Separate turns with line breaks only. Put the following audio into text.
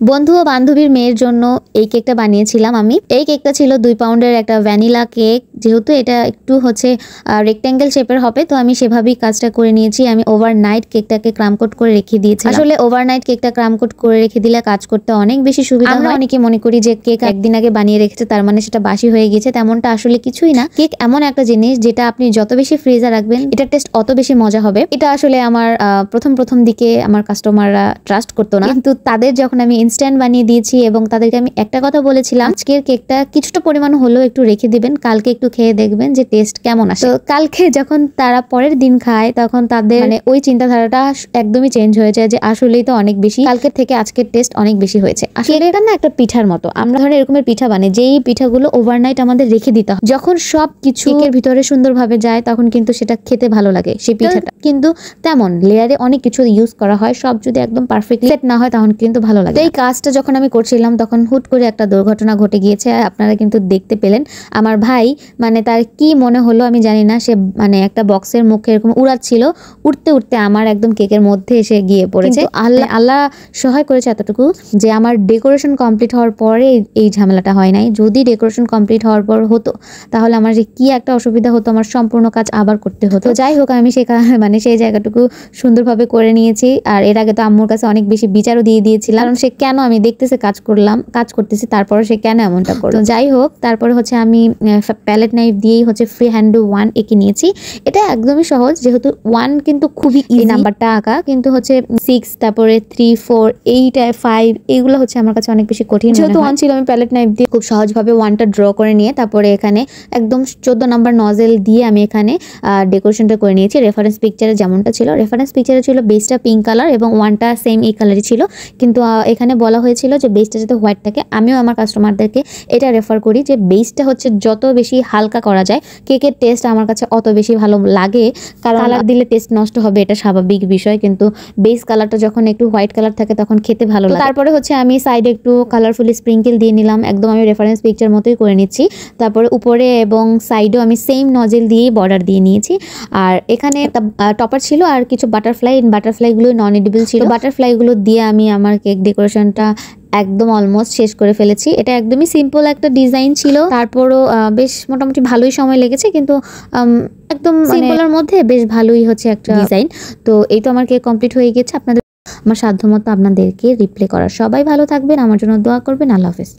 বন্ধু ও বান্ধবীর মেয়ের জন্য এই কেকটা বানিয়েছিলাম আমি। এই কেকটা ছিল 2 পাউন্ডের একটা ভ্যানিলা কেক। যেহেতু এটা একটু হচ্ছে রেক্ট্যাঙ্গেল শেপের হবে, তো আমি সেভাবেই কাজটা করে নিয়েছি। আমি ওভারনাইট কেকটাকে ক্রাম কোট করে রেখে দিয়েছি। আসলে ওভারনাইট কেকটা ক্রাম কোট করে রেখে দিলে কাজ করতে অনেক বেশি সুবিধা হয়। আমরা অনেকে মনে করি যে কেক একদিন আগে বানিয়ে রেখেছে তার মানে সেটা বাসি হয়ে গেছে, তেমনটা আসলে কিছুই না। কেক এমন একটা জিনিস যেটা আপনি যত বেশি ফ্রিজে রাখবেন এটার টেস্ট অত বেশি মজা হবে। এটা আসলে আমার প্রথম দিকে আমার কাস্টমাররা ট্রাস্ট করতো না, কিন্তু তাদের যখন আমি ইনস্ট্যান্ট বানিয়ে দিয়েছি এবং তাদেরকে আমি একটা কথা বলেছিলাম, আজকের কেকটা কিছুটা পরিমাণ হলেও একটু রেখে দিবেন, কালকে একটু খেয়ে দেখবেন যে টেস্ট কেমন আসে। তো কালকে যখন তারা পরের দিন খায় তখন তাদের মানে ওই চিন্তাধারাটা একদমই চেঞ্জ হয়ে যায় যে আসলেই তো অনেক বেশি, কালকের থেকে আজকের টেস্ট অনেক বেশি হয়েছে। আসলে এটা না একটা পিঠার মতো, আমরা ধরেন এরকমের পিঠা বানাই যেই পিঠাগুলো ওভারনাইট আমাদের রেখে দিতে হয়। যখন সব কিছু কেকের ভিতরে সুন্দরভাবে যায় তখন কিন্তু সেটা খেতে ভালো লাগে। সেই পিঠাটা কিন্তু তেমন লেয়ারে অনেক কিছু ইউজ করা হয়, সব যদি একদম পারফেক্টলি সেট না হয় তখন কিন্তু ভালো লাগে। এই কাজটা যখন আমি করছিলাম তখন হুট করে একটা দুর্ঘটনা ঘটে গিয়েছে, আপনারা কিন্তু দেখতে পেলেন। আমার ভাই মানে তার কি মনে হলো আমি জানি না, সে মানে একটা বক্সের মুখে এরকম উড়াচ্ছিল, উঠতে উঠতে আমার একদম কেকের মধ্যে এসে গিয়ে পড়েছে। আল্লাহ সহায় করেছে এতটুকু যে আমার ডেকোরেশন কমপ্লিট হওয়ার পরে এই ঝামেলাটা হয় নাই। যদি ডেকোরেশন কমপ্লিট হওয়ার পর হতো তাহলে আমার যে কি একটা অসুবিধা হতো, আমার সম্পূর্ণ কাজ আবার করতে হতো। যাই হোক, আমি মানে সেই জায়গাটুকু সুন্দরভাবে করে নিয়েছি। আর এর আগে তো আম্মুর কাছে অনেক বেশি বিচারও দিয়ে দিয়েছিলাম, কারণ সে কেন আমি দেখতেছে কাজ করতেছি তারপরে সে কেন এমনটা করলো। যাই হোক, তারপরে হচ্ছে আমি প্যালেট নাইফ দিয়েই হচ্ছে ফ্রি হ্যান্ড 1 এঁকে নিয়েছি। এটা একদমই সহজ, যেহেতু 1 কিন্তু খুবই ইজি নাম্বারটা আঁকা, কিন্তু হচ্ছে 6 তারপরে 3 4 8 5 এইগুলো হচ্ছে আমার কাছে অনেক বেশি কঠিন। যেহেতু 1 ছিল আমি প্যালেট নাইফ দিয়ে খুব সহজভাবে 1টা ড্র করে নিয়ে তারপরে এখানে একদম 14 নাম্বার নজেল দিয়ে আমি এখানে ডেকোরেশনটা করে নিয়েছি। রেফারেন্স পিকচারে যেমনটা ছিল, রেফারেন্স পিকচারে ছিল বেসটা পিঙ্ক কালার এবং 1টা সেম এই কালারই ছিল, কিন্তু এখানে বলা হয়েছিল যে বেসটা যাতে হোয়াইট থাকে। আমিও আমার কাস্টমারদেরকে এটা রেফার করি যে বেসটা হচ্ছে যত বেশি হালকা করা যায় কেকের টেস্ট আমার কাছে অত বেশি ভালো লাগে, কারণ কালার দিলে টেস্ট নষ্ট হবে এটা স্বাভাবিক বিষয়, কিন্তু বেস কালারটা যখন একটু হোয়াইট কালার থাকে তখন খেতে ভালো লাগে। তারপরে হচ্ছে আমি সাইডে একটু কালারফুলি স্প্রিঙ্কেল দিয়ে নিলাম, একদম আমি রেফারেন্স পিকচার মতোই করে নিচ্ছি। তারপরে উপরে এবং সাইডেও আমি সেম নজেল দিয়েই বর্ডার দিয়ে নিয়েছি। আর এখানে একটা টপার ছিল আর কিছু বাটারফ্লাইগুলো নন এডিবল ছিল। বাটারফ্লাইগুলো দিয়ে আমি আমার কেক ডেকোরেশনটা একদম অলমোস্ট শেষ করে ফেলেছি। এটা একদমই সিম্পল একটা ডিজাইন ছিল, তারপরও বেশ মোটামুটি ভালোই সময় লেগেছে, কিন্তু একদম সিম্পলের মধ্যে বেশ ভালোই হচ্ছে একটা ডিজাইন। তো এই তো আমার কেক কমপ্লিট হয়ে গেছে। আপনাদের আমার সাধ্যমতো আপনাদেরকে রিপ্লে করার। সবাই ভালো থাকবেন, আমার জন্য দোয়া করবেন। আল্লাহ হাফেজ।